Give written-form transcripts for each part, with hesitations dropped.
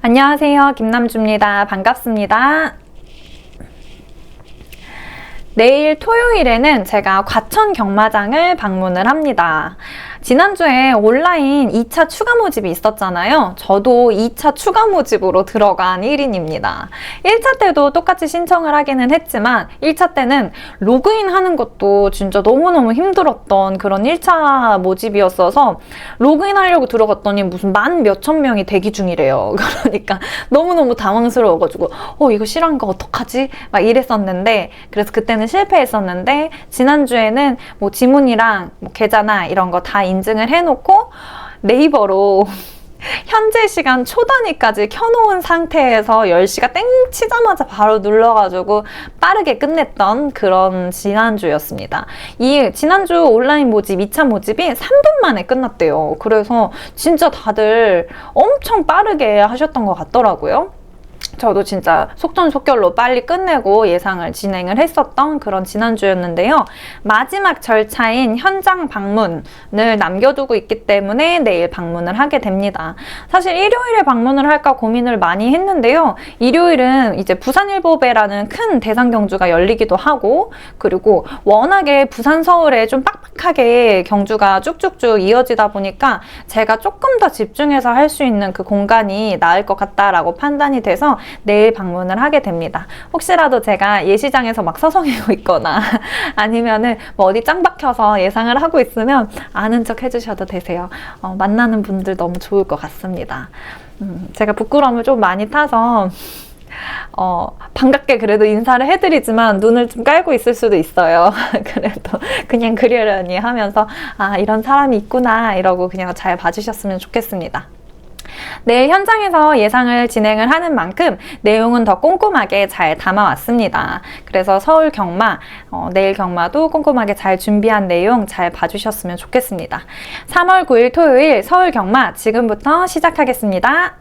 안녕하세요. 김남주입니다. 반갑습니다. 내일 토요일에는 제가 과천 경마장을 방문을 합니다. 지난주에 온라인 2차 추가 모집이 있었잖아요. 저도 2차 추가 모집으로 들어간 1인입니다. 1차 때도 똑같이 신청을 하기는 했지만 1차 때는 로그인 하는 것도 진짜 너무너무 힘들었던 그런 1차 모집이었어서 로그인 하려고 들어갔더니 무슨 만 몇천 명이 대기 중이래요. 그러니까 너무너무 당황스러워가지고 이거 실한 거 어떡하지? 막 이랬었는데 그래서 그때는 실패했었는데 지난주에는 뭐 지문이랑 뭐 계좌나 이런 거 다 인증을 해놓고 네이버로 현재 시간 초단위까지 켜놓은 상태에서 10시가 땡 치자마자 바로 눌러가지고 빠르게 끝냈던 그런 지난주였습니다. 이 지난주 온라인 모집 2차 모집이 3분 만에 끝났대요. 그래서 진짜 다들 엄청 빠르게 하셨던 것 같더라고요. 저도 진짜 속전속결로 빨리 끝내고 예상을 진행을 했었던 그런 지난주였는데요. 마지막 절차인 현장 방문을 남겨두고 있기 때문에 내일 방문을 하게 됩니다. 사실 일요일에 방문을 할까 고민을 많이 했는데요. 일요일은 이제 부산일보배라는 큰 대상 경주가 열리기도 하고 그리고 워낙에 부산 서울에 좀 빡빡하게 경주가 쭉쭉쭉 이어지다 보니까 제가 조금 더 집중해서 할 수 있는 그 공간이 나을 것 같다라고 판단이 돼서 내일 방문을 하게 됩니다. 혹시라도 제가 예시장에서 막 서성이고 있거나 아니면은 뭐 어디 짱 박혀서 예상을 하고 있으면 아는 척 해주셔도 되세요. 만나는 분들 너무 좋을 것 같습니다. 제가 부끄러움을 좀 많이 타서 반갑게 그래도 인사를 해드리지만 눈을 좀 깔고 있을 수도 있어요. 그래도 그냥 그러려니 하면서 이런 사람이 있구나 이러고 그냥 잘 봐주셨으면 좋겠습니다. 내일 현장에서 예상을 진행을 하는 만큼 내용은 더 꼼꼼하게 잘 담아왔습니다. 그래서 서울 경마, 내일 경마도 꼼꼼하게 잘 준비한 내용 잘 봐주셨으면 좋겠습니다. 3월 9일 토요일 서울 경마 지금부터 시작하겠습니다.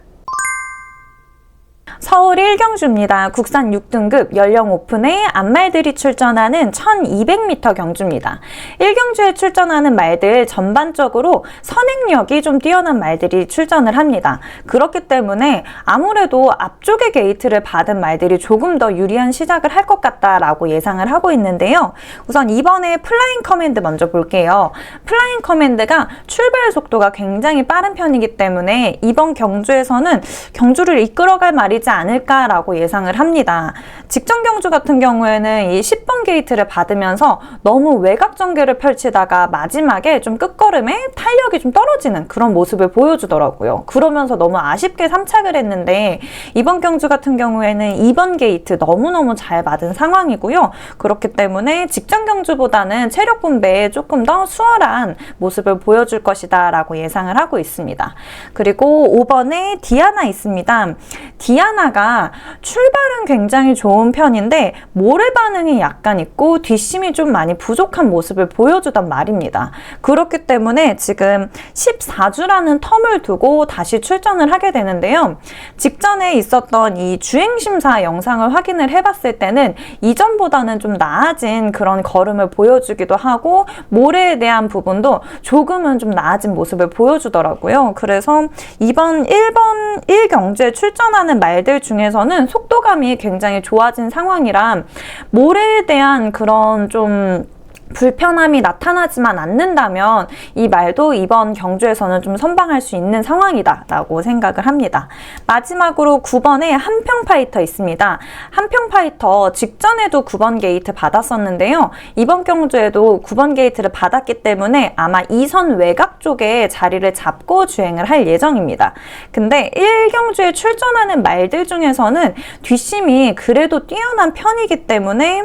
서울 1경주입니다. 국산 6등급 연령 오픈에 암말들이 출전하는 1200m 경주입니다. 1경주에 출전하는 말들 전반적으로 선행력이 좀 뛰어난 말들이 출전을 합니다. 그렇기 때문에 아무래도 앞쪽의 게이트를 받은 말들이 조금 더 유리한 시작을 할 것 같다라고 예상을 하고 있는데요. 우선 이번에 플라잉 커맨드 먼저 볼게요. 플라잉 커맨드가 출발 속도가 굉장히 빠른 편이기 때문에 이번 경주에서는 경주를 이끌어갈 말이지 않을까라고 예상을 합니다. 직전 경주 같은 경우에는 이 10번 게이트를 받으면서 너무 외곽 전개를 펼치다가 마지막에 좀 끝걸음에 탄력이 좀 떨어지는 그런 모습을 보여주더라고요. 그러면서 너무 아쉽게 3착을 했는데 이번 경주 같은 경우에는 2번 게이트 너무너무 잘 받은 상황이고요. 그렇기 때문에 직전 경주보다는 체력 분배에 조금 더 수월한 모습을 보여줄 것이다 라고 예상을 하고 있습니다. 그리고 5번에 디아나 있습니다. 디아나가 출발은 굉장히 좋은 편인데 모래 반응이 약간 있고 뒷심이 좀 많이 부족한 모습을 보여주단 말입니다. 그렇기 때문에 지금 14주라는 텀을 두고 다시 출전을 하게 되는데요. 직전에 있었던 이 주행심사 영상을 확인을 해봤을 때는 이전보다는 좀 나아진 그런 걸음을 보여주기도 하고 모래에 대한 부분도 조금은 좀 나아진 모습을 보여주더라고요. 그래서 이번 1번 1경주에 출전하는 말들 중에서는 속도감이 굉장히 좋아진 상황이라 모래에 대한 그런 좀 불편함이 나타나지만 않는다면 이 말도 이번 경주에서는 좀 선방할 수 있는 상황이다 라고 생각을 합니다. 마지막으로 9번에 한평파이터 있습니다. 한평파이터 직전에도 9번 게이트 받았었는데요. 이번 경주에도 9번 게이트를 받았기 때문에 아마 2선 외곽 쪽에 자리를 잡고 주행을 할 예정입니다. 근데 1경주에 출전하는 말들 중에서는 뒷심이 그래도 뛰어난 편이기 때문에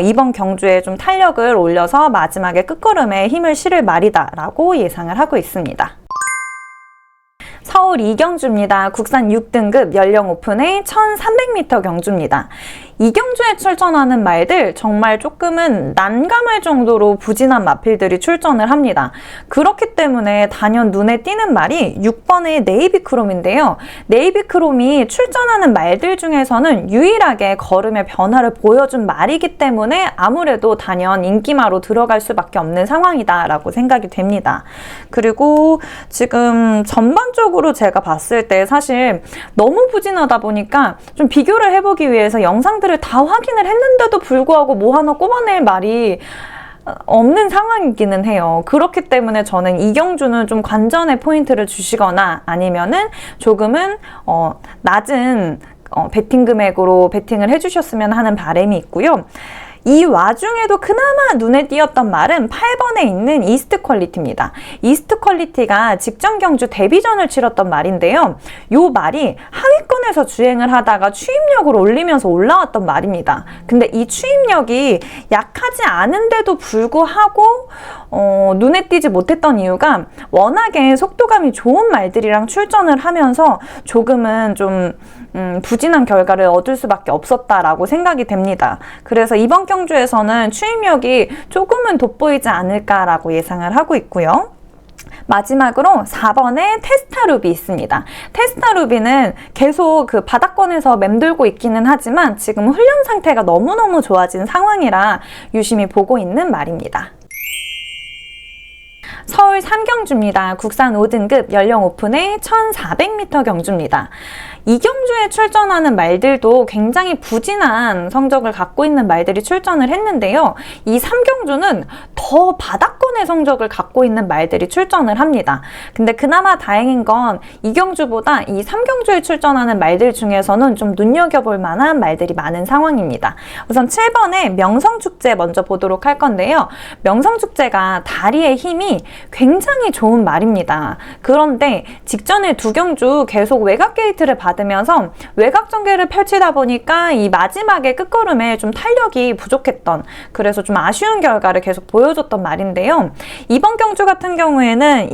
이번 경주에 좀 탄력을 올려서 마지막에 끝걸음에 힘을 실을 말이다 라고 예상을 하고 있습니다. 서울 2경주입니다. 국산 6등급 연령 오픈의 1300m 경주입니다. 이경주에 출전하는 말들 정말 조금은 난감할 정도로 부진한 마필들이 출전을 합니다. 그렇기 때문에 단연 눈에 띄는 말이 6번의 네이비크롬인데요. 네이비크롬이 출전하는 말들 중에서는 유일하게 걸음의 변화를 보여준 말이기 때문에 아무래도 단연 인기마로 들어갈 수밖에 없는 상황이다라고 생각이 됩니다. 그리고 지금 전반적으로 제가 봤을 때 사실 너무 부진하다 보니까 좀 비교를 해보기 위해서 영상들을 다 확인을 했는데도 불구하고 뭐 하나 꼽아낼 말이 없는 상황이기는 해요. 그렇기 때문에 저는 이경주는 좀 관전의 포인트를 주시거나 아니면은 조금은 낮은 베팅 금액으로 베팅을 해주셨으면 하는 바람이 있고요. 이 와중에도 그나마 눈에 띄었던 말은 8번에 있는 이스트 퀄리티입니다. 이스트 퀄리티가 직전 경주 데뷔전을 치렀던 말인데요. 이 말이 하위권에서 주행을 하다가 추임력을 올리면서 올라왔던 말입니다. 근데 이 추임력이 약하지 않은데도 불구하고 눈에 띄지 못했던 이유가 워낙에 속도감이 좋은 말들이랑 출전을 하면서 조금은 좀 부진한 결과를 얻을 수밖에 없었다라고 생각이 됩니다. 그래서 이번 경주에서는 추임력이 조금은 돋보이지 않을까라고 예상을 하고 있고요. 마지막으로 4번에 테스타루비 있습니다. 테스타루비는 계속 그 바닥권에서 맴돌고 있기는 하지만 지금 훈련 상태가 너무너무 좋아진 상황이라 유심히 보고 있는 말입니다. 서울 3경주입니다. 국산 5등급 연령 오픈의 1400m 경주입니다. 이 경주에 출전하는 말들도 굉장히 부진한 성적을 갖고 있는 말들이 출전을 했는데요. 이 3경주는 더 바닥권의 성적을 갖고 있는 말들이 출전을 합니다. 근데 그나마 다행인 건 이 경주보다 이 3경주에 출전하는 말들 중에서는 좀 눈여겨볼 만한 말들이 많은 상황입니다. 우선 7번의 명성축제 먼저 보도록 할 건데요. 명성축제가 다리의 힘이 굉장히 좋은 말입니다. 그런데 직전에 두 경주 계속 외곽 게이트를 받으면서 외곽 전개를 펼치다 보니까 이 마지막에 끝걸음에 좀 탄력이 부족했던, 그래서 좀 아쉬운 결과를 계속 보여줬던 말인데요. 이번 경주 같은 경우에는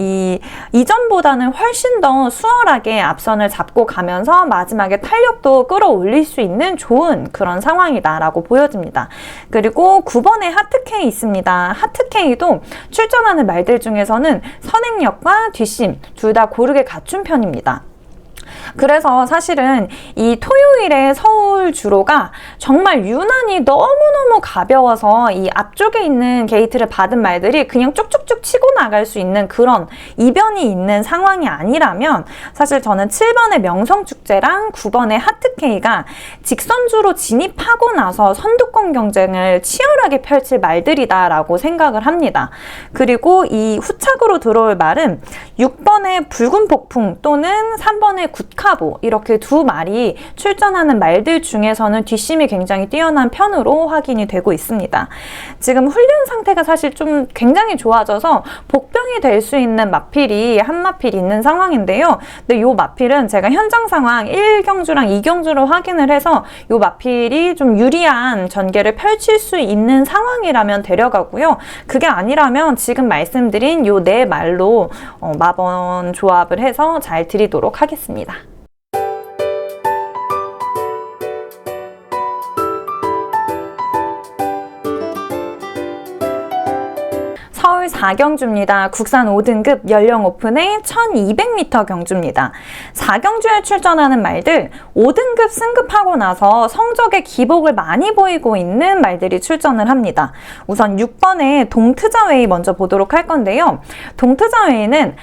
이전보다는 훨씬 더 수월하게 앞선을 잡고 가면서 마지막에 탄력도 끌어올릴 수 있는 좋은 그런 상황이다라고 보여집니다. 그리고 9번에 하트케이 있습니다. 하트케이도 출전하는 말들 중에서는 선행력과 뒷심 둘 다 고르게 갖춘 편입니다. 그래서 사실은 이 토요일에 서울 주로가 정말 유난히 너무너무 가벼워서 이 앞쪽에 있는 게이트를 받은 말들이 그냥 쭉쭉쭉 치고 나갈 수 있는 그런 이변이 있는 상황이 아니라면 사실 저는 7번의 명성축제랑 9번의 하트케이가 직선주로 진입하고 나서 선두권 경쟁을 치열하게 펼칠 말들이다라고 생각을 합니다. 그리고 이 후착으로 들어올 말은 6번의 붉은 폭풍 또는 3번의 굿카보, 이렇게 두 말이 출전하는 말들 중에서는 뒷심이 굉장히 뛰어난 편으로 확인이 되고 있습니다. 지금 훈련 상태가 사실 좀 굉장히 좋아져서 복병이 될 수 있는 마필이 한 마필 있는 상황인데요. 근데 이 마필은 제가 현장 상황 1경주랑 2경주로 확인을 해서 이 마필이 좀 유리한 전개를 펼칠 수 있는 상황이라면 데려가고요. 그게 아니라면 지금 말씀드린 이 네 말로 마번 조합을 해서 잘 드리도록 하겠습니다. 서울 4경주입니다. 국산 5등급 연령 오픈의 1200m 경주입니다. 4경주에 출전하는 말들 5등급 승급하고 나서 성적의 기복을 많이 보이고 있는 말들이 출전을 합니다. 우선 6번의 동트자웨이 먼저 보도록 할 건데요. 동트자웨이는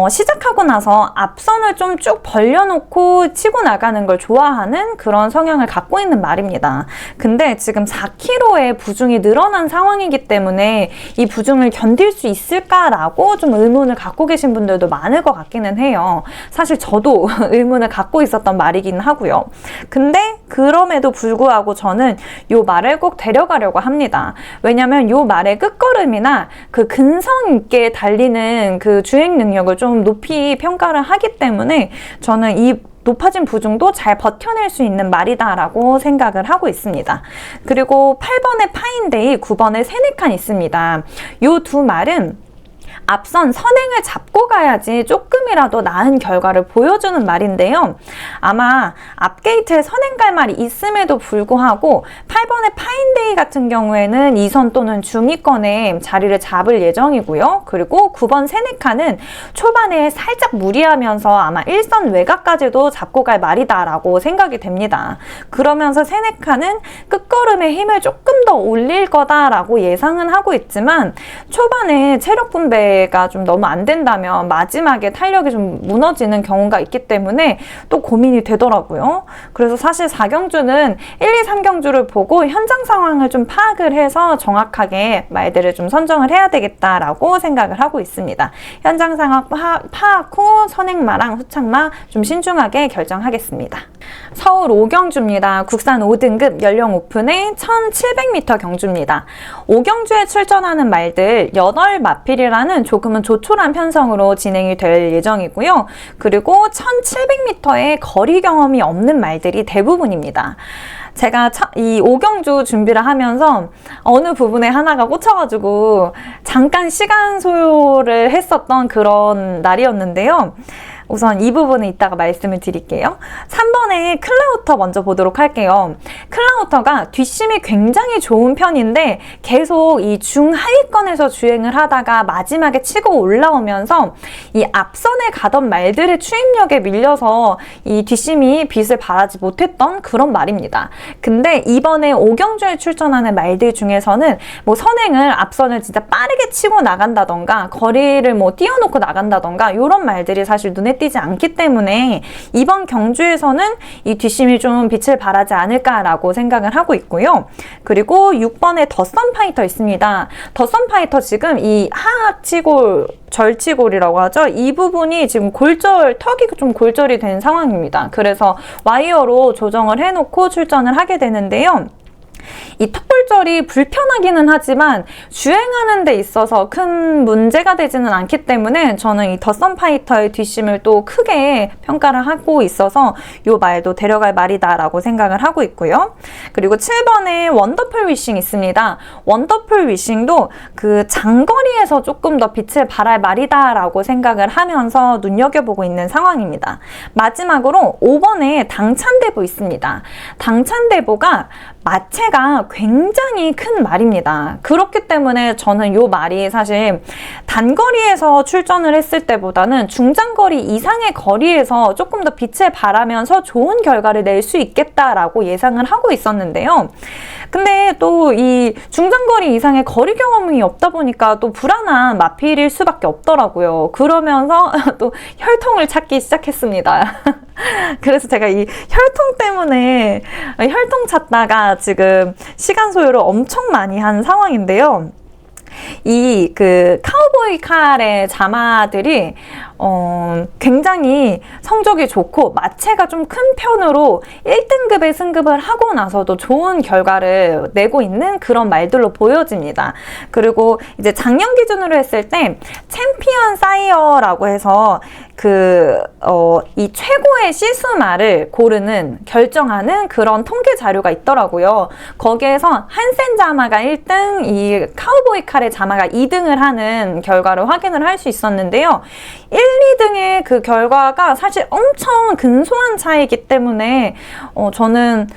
시작하고 나서 앞선을 좀 쭉 벌려놓고 치고 나가는 걸 좋아하는 그런 성향을 갖고 있는 말입니다. 근데 지금 4kg의 부중이 늘어난 상황이기 때문에 이 부중을 견딜 수 있을까라고 좀 의문을 갖고 계신 분들도 많을 것 같기는 해요. 사실 저도 의문을 갖고 있었던 말이긴 하고요. 근데 그럼에도 불구하고 저는 이 말을 꼭 데려가려고 합니다. 왜냐면 이 말의 끝걸음이나 그 근성 있게 달리는 그 주행 능력을 좀 높이 평가를 하기 때문에 저는 이 높아진 부중도 잘 버텨낼 수 있는 말이다라고 생각을 하고 있습니다. 그리고 8번의 파인데이, 9번의 세네칸 있습니다. 이 두 말은 앞선 선행을 잡고 가야지 조금이라도 나은 결과를 보여주는 말인데요. 아마 앞게이트에 선행 갈 말이 있음에도 불구하고 8번의 파인데이 같은 경우에는 2선 또는 중위권에 자리를 잡을 예정이고요. 그리고 9번 세네카는 초반에 살짝 무리하면서 아마 1선 외곽까지도 잡고 갈 말이다라고 생각이 됩니다. 그러면서 세네카는 끝걸음의 힘을 조금 더 올릴 거다라고 예상은 하고 있지만 초반에 체력 분배 가 좀 너무 안 된다면 마지막에 탄력이 좀 무너지는 경우가 있기 때문에 또 고민이 되더라고요. 그래서 사실 4경주는 1, 2, 3경주를 보고 현장 상황을 좀 파악을 해서 정확하게 말들을 좀 선정을 해야 되겠다라고 생각을 하고 있습니다. 현장 상황 파악 후 선행마랑 후착마 좀 신중하게 결정하겠습니다. 서울 5경주입니다. 국산 5등급 연령 오픈의 1700m 경주입니다. 5경주에 출전하는 말들 8마필이라는 조금은 조촐한 편성으로 진행이 될 예정이고요. 그리고 1700m의 거리 경험이 없는 말들이 대부분입니다. 제가 이 5경주 준비를 하면서 어느 부분에 하나가 꽂혀가지고 잠깐 시간 소요를 했었던 그런 날이었는데요. 우선 이 부분은 이따가 말씀을 드릴게요. 3번에 클라우터 먼저 보도록 할게요. 클라우터가 뒷심이 굉장히 좋은 편인데 계속 이 중하위권에서 주행을 하다가 마지막에 치고 올라오면서 이 앞선에 가던 말들의 추임력에 밀려서 이 뒷심이 빛을 발하지 못했던 그런 말입니다. 근데 이번에 5경주에 출전하는 말들 중에서는 뭐 선행을 앞선을 진짜 빠르게 치고 나간다던가 거리를 뭐 띄워놓고 나간다던가 이런 말들이 사실 눈에 띄지 않기 때문에 이번 경주에서는 이 뒷심이 좀 빛을 발하지 않을까라고 생각을 하고 있고요. 그리고 6번에 더선 파이터 있습니다. 더선 파이터 지금 이 하악치골 절치골이라고 하죠. 이 부분이 지금 턱이 좀 골절이 된 상황입니다. 그래서 와이어로 조정을 해놓고 출전을 하게 되는데요. 이 턱골절이 불편하기는 하지만 주행하는 데 있어서 큰 문제가 되지는 않기 때문에 저는 이 더선 파이터의 뒷심을 또 크게 평가를 하고 있어서 이 말도 데려갈 말이다라고 생각을 하고 있고요. 그리고 7번에 원더풀 위싱 있습니다. 원더풀 위싱도 그 장거리에서 조금 더 빛을 발할 말이다라고 생각을 하면서 눈여겨보고 있는 상황입니다. 마지막으로 5번에 당찬대보 있습니다. 당찬대보가 마체가 굉장히 큰 말입니다. 그렇기 때문에 저는 이 말이 사실 단거리에서 출전을 했을 때보다는 중장거리 이상의 거리에서 조금 더 빛을 발하면서 좋은 결과를 낼 수 있겠다라고 예상을 하고 있었는데요. 근데 또 이 중장거리 이상의 거리 경험이 없다 보니까 또 불안한 마필일 수밖에 없더라고요. 그러면서 또 혈통을 찾기 시작했습니다. 그래서 제가 이 혈통 때문에 혈통 찾다가 지금 시간 소요를 엄청 많이 한 상황인데요. 이 카우보이 칼의 자마들이 굉장히 성적이 좋고 마체가 좀 큰 편으로 1등급에 승급을 하고 나서도 좋은 결과를 내고 있는 그런 말들로 보여집니다. 그리고 이제 작년 기준으로 했을 때 챔피언 사이어라고 해서 이 최고의 시수말을 결정하는 그런 통계 자료가 있더라고요. 거기에서 한센 자마가 1등, 이 카우보이 칼의 자마가 2등을 하는 결과를 확인을 할 수 있었는데요. 1, 2등의 그 결과가 사실 엄청 근소한 차이이기 때문에 저는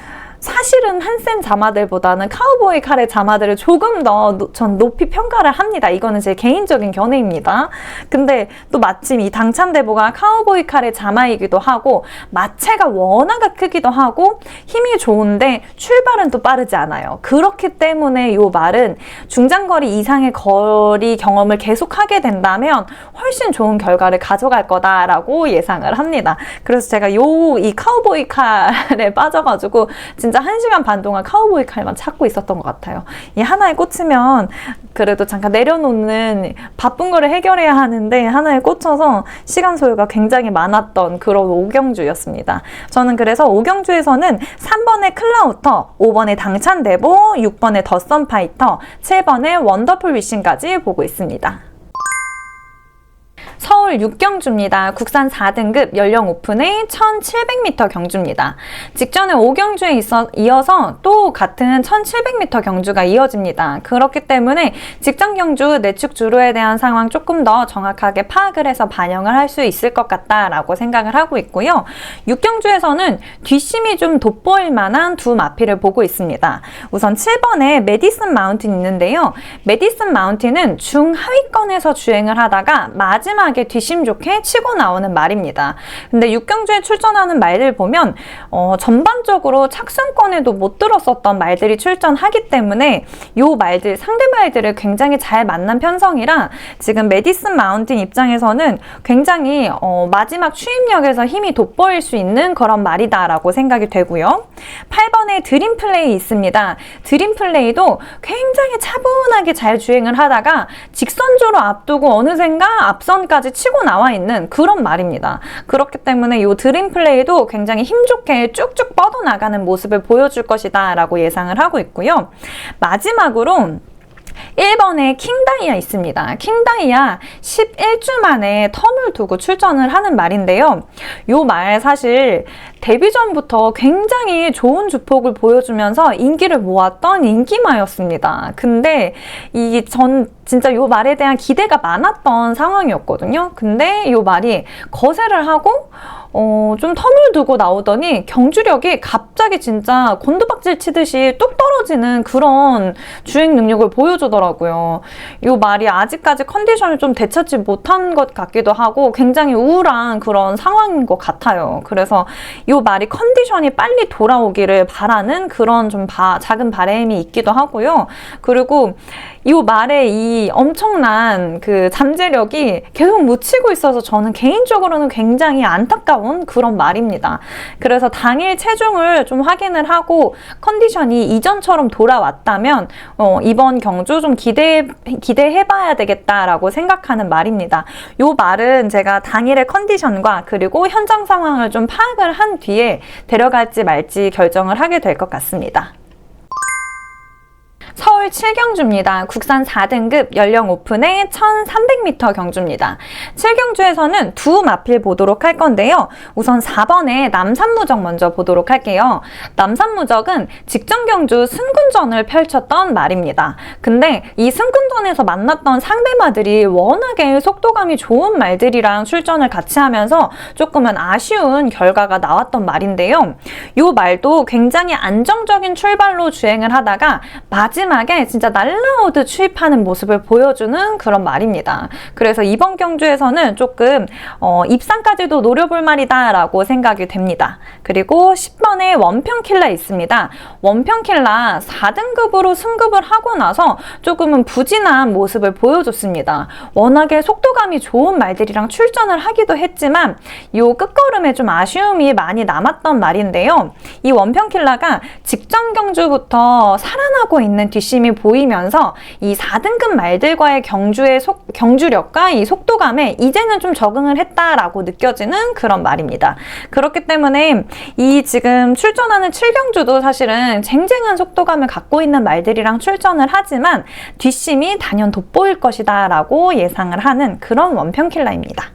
사실은 한센 자마들보다는 카우보이 칼의 자마들을 조금 더 전 높이 평가를 합니다. 이거는 제 개인적인 견해입니다. 근데 또 마침 이 당찬대보가 카우보이 칼의 자마이기도 하고 마체가 워낙 크기도 하고 힘이 좋은데 출발은 또 빠르지 않아요. 그렇기 때문에 이 말은 중장거리 이상의 거리 경험을 계속하게 된다면 훨씬 좋은 결과를 가져갈 거다라고 예상을 합니다. 그래서 제가 이 카우보이 칼에 빠져가지고 진짜 1시간 반 동안 카우보이 칼만 찾고 있었던 것 같아요. 이 하나에 꽂히면 그래도 잠깐 내려놓는 바쁜 거를 해결해야 하는데 하나에 꽂혀서 시간 소요가 굉장히 많았던 그런 5경주였습니다. 저는 그래서 5경주에서는 3번의 클라우터, 5번의 당찬대보, 6번의 더선 파이터, 7번의 원더풀 위싱까지 보고 있습니다. 서울 6경주입니다. 국산 4등급 연령 오픈의 1700m 경주입니다. 직전에 5경주에 이어서 또 같은 1700m 경주가 이어집니다. 그렇기 때문에 직전 경주 내축 주로에 대한 상황 조금 더 정확하게 파악을 해서 반영을 할 수 있을 것 같다라고 생각을 하고 있고요. 6경주에서는 뒷심이 좀 돋보일 만한 두 마필을 보고 있습니다. 우선 7번에 메디슨 마운틴 있는데요. 메디슨 마운틴은 중하위권에서 주행을 하다가 마지막에 뒷심 좋게 치고 나오는 말입니다. 근데 6경주에 출전하는 말들 보면 전반적으로 착승권에도 못 들었었던 말들이 출전하기 때문에 요 말들, 상대 말들을 굉장히 잘 만난 편성이라 지금 메디슨 마운틴 입장에서는 굉장히 마지막 추임력에서 힘이 돋보일 수 있는 그런 말이다라고 생각이 되고요. 8번에 드림플레이 있습니다. 드림플레이도 굉장히 차분하게 잘 주행을 하다가 직선주로 앞두고 어느샌가 앞선까지 치고 나와 있는 그런 말입니다. 그렇기 때문에 이 드림플레이도 굉장히 힘 좋게 쭉쭉 뻗어나가는 모습을 보여줄 것이다 라고 예상을 하고 있고요. 마지막으로 1번에 킹다이아 있습니다. 킹다이아 11주 만에 텀을 두고 출전을 하는 말인데요. 요 말 사실 데뷔 전부터 굉장히 좋은 주폭을 보여주면서 인기를 모았던 인기마였습니다. 근데 전 진짜 요 말에 대한 기대가 많았던 상황이었거든요. 근데 요 말이 거세를 하고 좀 텀을 두고 나오더니 경주력이 갑자기 진짜 곤두박질 치듯이 뚝 떨어지는 그런 주행 능력을 보여주더라고요. 요 말이 아직까지 컨디션을 좀 되찾지 못한 것 같기도 하고 굉장히 우울한 그런 상황인 것 같아요. 그래서 요 말이 컨디션이 빨리 돌아오기를 바라는 그런 좀 작은 바람이 있기도 하고요. 그리고 이 말에 이 엄청난 그 잠재력이 계속 묻히고 있어서 저는 개인적으로는 굉장히 안타까운 그런 말입니다. 그래서 당일 체중을 좀 확인을 하고 컨디션이 이전처럼 돌아왔다면 이번 경주 좀 기대해봐야 되겠다라고 생각하는 말입니다. 이 말은 제가 당일의 컨디션과 그리고 현장 상황을 좀 파악을 한 뒤에 데려갈지 말지 결정을 하게 될 것 같습니다. 서울 7경주입니다. 국산 4등급 연령 오픈의 1300m 경주입니다. 7경주에서는 두 마필 보도록 할 건데요. 우선 4번에 남산무적 먼저 보도록 할게요. 남산무적은 직전 경주 승군전을 펼쳤던 말입니다. 근데 이 승군전에서 만났던 상대마들이 워낙에 속도감이 좋은 말들이랑 출전을 같이 하면서 조금은 아쉬운 결과가 나왔던 말인데요. 이 말도 굉장히 안정적인 출발로 주행을 하다가 마지막에 진짜 날라오듯 추입하는 모습을 보여주는 그런 말입니다. 그래서 이번 경주에서는 조금 입상까지도 노려볼 말이다 라고 생각이 됩니다. 그리고 10번에 원평킬라 있습니다. 원평킬라 4등급으로 승급을 하고 나서 조금은 부진한 모습을 보여줬습니다. 워낙에 속도감이 좋은 말들이랑 출전을 하기도 했지만 이 끝걸음에 좀 아쉬움이 많이 남았던 말인데요. 이 원평킬라가 직전 경주부터 살아나고 있는 뒷심이 보이면서 이 4등급 말들과의 경주력과 이 속도감에 이제는 좀 적응을 했다라고 느껴지는 그런 말입니다. 그렇기 때문에 이 지금 출전하는 7경주도 사실은 쟁쟁한 속도감을 갖고 있는 말들이랑 출전을 하지만 뒷심이 단연 돋보일 것이다 라고 예상을 하는 그런 원평킬라입니다.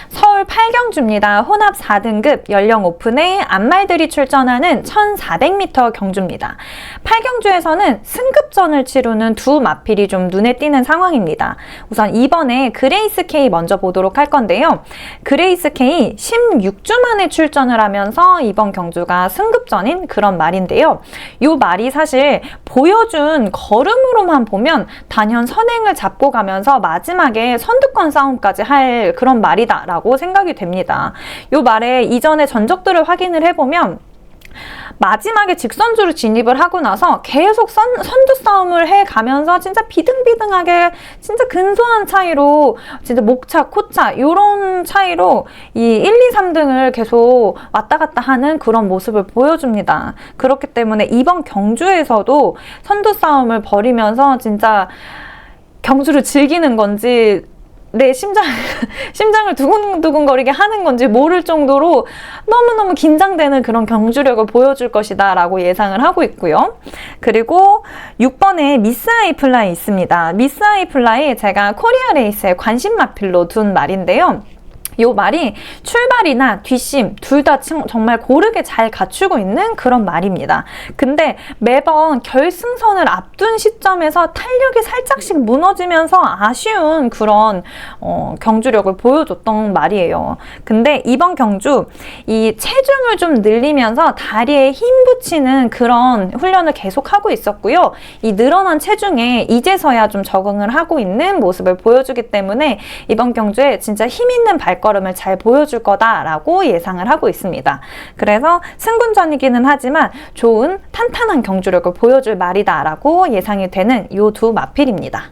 서울 8경주입니다. 혼합 4등급 연령 오픈의 앞말들이 출전하는 1400m 경주입니다. 8경주에서는 승급전을 치르는 두 마필이 좀 눈에 띄는 상황입니다. 우선 2번에 그레이스 K 먼저 보도록 할 건데요. 그레이스 K 16주 만에 출전을 하면서 이번 경주가 승급전인 그런 말인데요. 이 말이 사실 보여준 걸음으로만 보면 단연 선행을 잡고 가면서 마지막에 선두권 싸움까지 할 그런 말이다 라고 생각이 됩니다. 이 말의 이전의 전적들을 확인을 해보면 마지막에 직선주로 진입을 하고 나서 계속 선두 싸움을 해가면서 진짜 비등비등하게 진짜 근소한 차이로 진짜 목차, 코차 이런 차이로 이 1, 2, 3등을 계속 왔다 갔다 하는 그런 모습을 보여줍니다. 그렇기 때문에 이번 경주에서도 선두 싸움을 벌이면서 진짜 경주를 즐기는 건지 내 심장을 두근두근거리게 하는 건지 모를 정도로 너무너무 긴장되는 그런 경주력을 보여줄 것이다 라고 예상을 하고 있고요. 그리고 6번에 미스 아이플라이 있습니다. 미스 아이플라이 제가 코리아 레이스의 관심 마필로 둔 말인데요. 요 말이 출발이나 뒷심 둘 다 정말 고르게 잘 갖추고 있는 그런 말입니다. 근데 매번 결승선을 앞둔 시점에서 탄력이 살짝씩 무너지면서 아쉬운 그런 경주력을 보여줬던 말이에요. 근데 이번 경주 이 체중을 좀 늘리면서 다리에 힘 붙이는 그런 훈련을 계속하고 있었고요. 이 늘어난 체중에 이제서야 좀 적응을 하고 있는 모습을 보여주기 때문에 이번 경주에 진짜 힘 있는 발걸음을 잘 보여줄 거다라고 예상을 하고 있습니다. 그래서 승군전이기는 하지만 좋은 탄탄한 경주력을 보여줄 말이다라고 예상이 되는 이 두 마필입니다.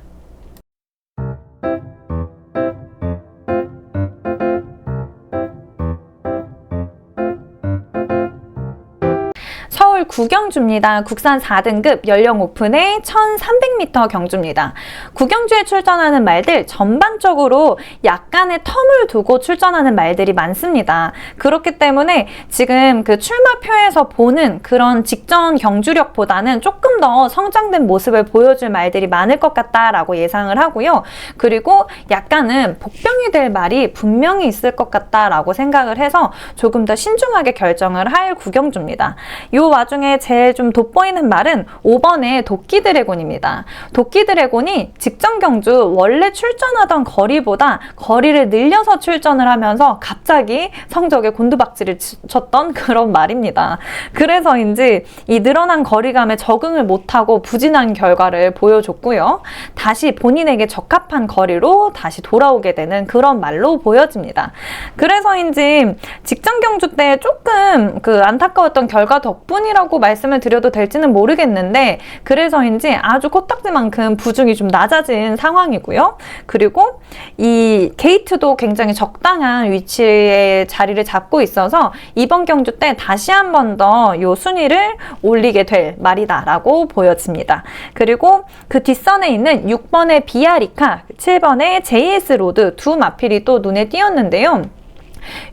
서울 구경주입니다. 국산 4등급 연령 오픈의 1300m 경주입니다. 구경주에 출전하는 말들 전반적으로 약간의 텀을 두고 출전하는 말들이 많습니다. 그렇기 때문에 지금 그 출마표에서 보는 그런 직전 경주력보다는 조금 더 성장된 모습을 보여줄 말들이 많을 것 같다라고 예상을 하고요. 그리고 약간은 복병이 될 말이 분명히 있을 것 같다라고 생각을 해서 조금 더 신중하게 결정을 할 구경주입니다. 이 와중에 제일 좀 돋보이는 말은 5번의 도끼드래곤입니다. 도끼드래곤이 직전 경주 원래 출전하던 거리보다 거리를 늘려서 출전을 하면서 갑자기 성적에 곤두박질을 쳤던 그런 말입니다. 그래서인지 이 늘어난 거리감에 적응을 못하고 부진한 결과를 보여줬고요. 다시 본인에게 적합한 거리로 다시 돌아오게 되는 그런 말로 보여집니다. 그래서인지 직전 경주 때 조금 그 안타까웠던 결과 덕분이라고 말씀을 드려도 될지는 모르겠는데 그래서인지 아주 코딱지만큼 부중이 좀 낮아진 상황이고요. 그리고 이 게이트도 굉장히 적당한 위치에 자리를 잡고 있어서 이번 경주 때 다시 한 번 더 이 순위를 올리게 될 말이다라고 보여집니다. 그리고 그 뒷선에 있는 6번의 비아리카, 7번의 JS 로드 두 마필이 또 눈에 띄었는데요.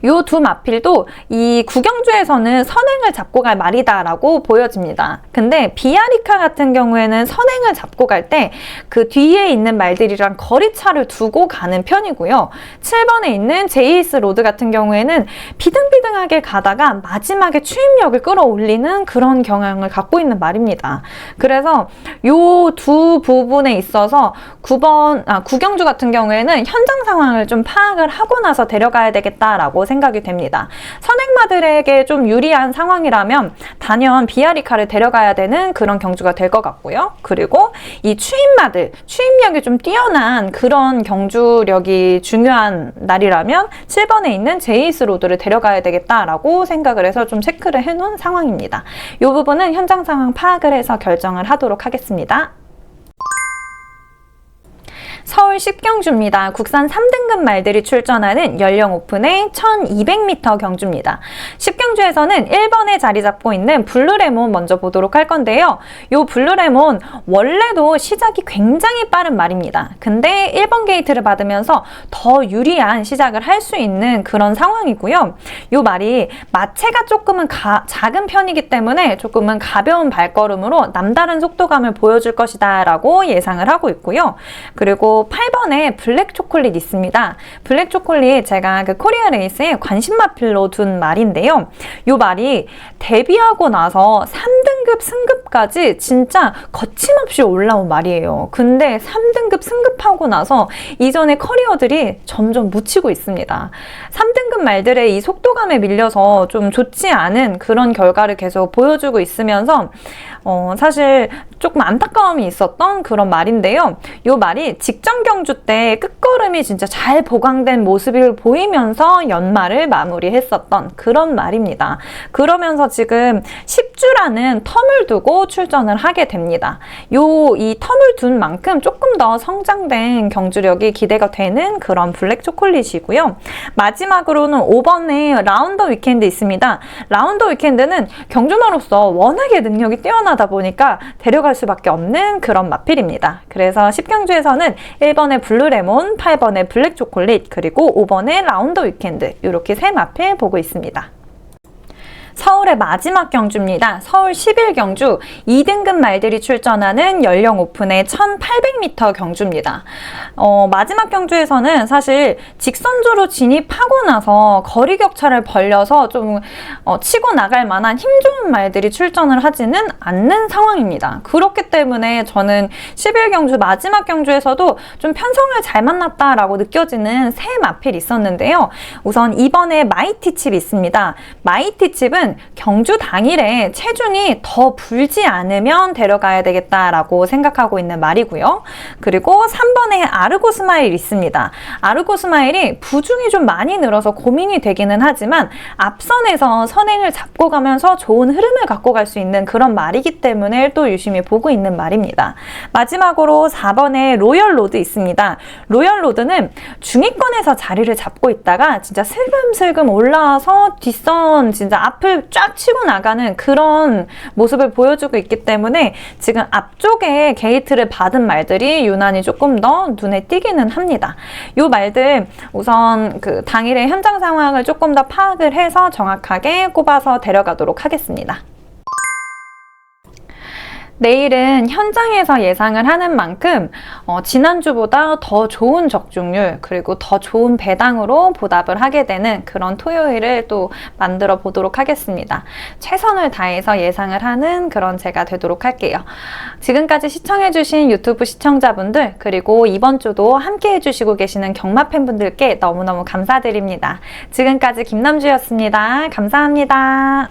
요 두 마필도 이 구경주에서는 선행을 잡고 갈 말이다라고 보여집니다. 근데 비아리카 같은 경우에는 선행을 잡고 갈 때 그 뒤에 있는 말들이랑 거리차를 두고 가는 편이고요. 7번에 있는 JS 로드 같은 경우에는 비등비등하게 가다가 마지막에 추임력을 끌어올리는 그런 경향을 갖고 있는 말입니다. 그래서 요 두 부분에 있어서 구경주 같은 경우에는 현장 상황을 좀 파악을 하고 나서 데려가야 되겠다라고 생각이 됩니다. 선행마들에게 좀 유리한 상황이라면 단연 비아리카를 데려가야 되는 그런 경주가 될 것 같고요. 그리고 이 추임마들, 추임력이 좀 뛰어난 그런 경주력이 중요한 날이라면 7번에 있는 제이스 로드를 데려가야 되겠다라고 생각을 해서 좀 체크를 해놓은 상황입니다. 이 부분은 현장 상황 파악을 해서 결정을 하도록 하겠습니다. 서울 10경주입니다. 국산 3등급 말들이 출전하는 연령 오픈의 1200m 경주입니다. 10경주에서는 1번에 자리 잡고 있는 블루레몬 먼저 보도록 할 건데요. 이 블루레몬 원래도 시작이 굉장히 빠른 말입니다. 근데 1번 게이트를 받으면서 더 유리한 시작을 할 수 있는 그런 상황이고요. 이 말이 마체가 조금은 작은 편이기 때문에 조금은 가벼운 발걸음으로 남다른 속도감을 보여줄 것이다 라고 예상을 하고 있고요. 그리고 8번에 블랙 초콜릿 있습니다. 블랙 초콜릿 제가 그 코리아 레이스에 관심 마필로 둔 말인데요. 이 말이 데뷔하고 나서 3등급 승급까지 진짜 거침없이 올라온 말이에요. 근데 3등급 승급하고 나서 이전의 커리어들이 점점 묻히고 있습니다. 3등급 말들의 이 속도감에 밀려서 좀 좋지 않은 그런 결과를 계속 보여주고 있으면서 사실 조금 안타까움이 있었던 그런 말인데요. 이 말이 직전 경주 때 끝걸음이 진짜 잘 보강된 모습을 보이면서 연말을 마무리했었던 그런 말입니다. 그러면서 지금 10주라는 텀을 두고 출전을 하게 됩니다. 이 텀을 둔 만큼 조금 더 성장된 경주력이 기대가 되는 그런 블랙 초콜릿이고요. 마지막으로는 마지막으로는 5번에 라운더 위켄드 있습니다. 라운더 위켄드는 경주마로서 워낙에 능력이 뛰어나다 보니까 데려갈 수밖에 없는 그런 마필입니다. 그래서 10경주에서는 1번에 블루레몬, 8번에 블랙 초콜릿, 그리고 5번에 라운더 위켄드 이렇게 세 마필 보고 있습니다. 서울의 마지막 경주입니다. 서울 11경주 2등급 말들이 출전하는 연령 오픈의 1800m 경주입니다. 마지막 경주에서는 사실 직선주로 진입하고 나서 거리 격차를 벌려서 좀 치고 나갈 만한 힘 좋은 말들이 출전을 하지는 않는 상황입니다. 그렇기 때문에 저는 11경주 마지막 경주에서도 좀 편성을 잘 만났다라고 느껴지는 세 마필이 있었는데요. 우선 2번에 마이티칩이 있습니다. 마이티칩은 경주 당일에 체중이 더 불지 않으면 데려가야 되겠다라고 생각하고 있는 말이고요. 그리고 3번에 아르고 스마일 있습니다. 아르고 스마일이 부중이 좀 많이 늘어서 고민이 되기는 하지만 앞선에서 선행을 잡고 가면서 좋은 흐름을 갖고 갈 수 있는 그런 말이기 때문에 또 유심히 보고 있는 말입니다. 마지막으로 4번에 로열 로드 있습니다. 로열 로드는 중위권에서 자리를 잡고 있다가 진짜 슬금슬금 올라와서 뒷선 진짜 앞을 쫙 치고 나가는 그런 모습을 보여주고 있기 때문에 지금 앞쪽에 게이트를 받은 말들이 유난히 조금 더 눈에 띄기는 합니다. 이 말들 우선 그 당일의 현장 상황을 조금 더 파악을 해서 정확하게 꼽아서 데려가도록 하겠습니다. 내일은 현장에서 예상을 하는 만큼 지난주보다 더 좋은 적중률 그리고 더 좋은 배당으로 보답을 하게 되는 그런 토요일을 또 만들어 보도록 하겠습니다. 최선을 다해서 예상을 하는 그런 제가 되도록 할게요. 지금까지 시청해주신 유튜브 시청자분들 그리고 이번 주도 함께 해주시고 계시는 경마 팬분들께 너무너무 감사드립니다. 지금까지 김남주였습니다. 감사합니다.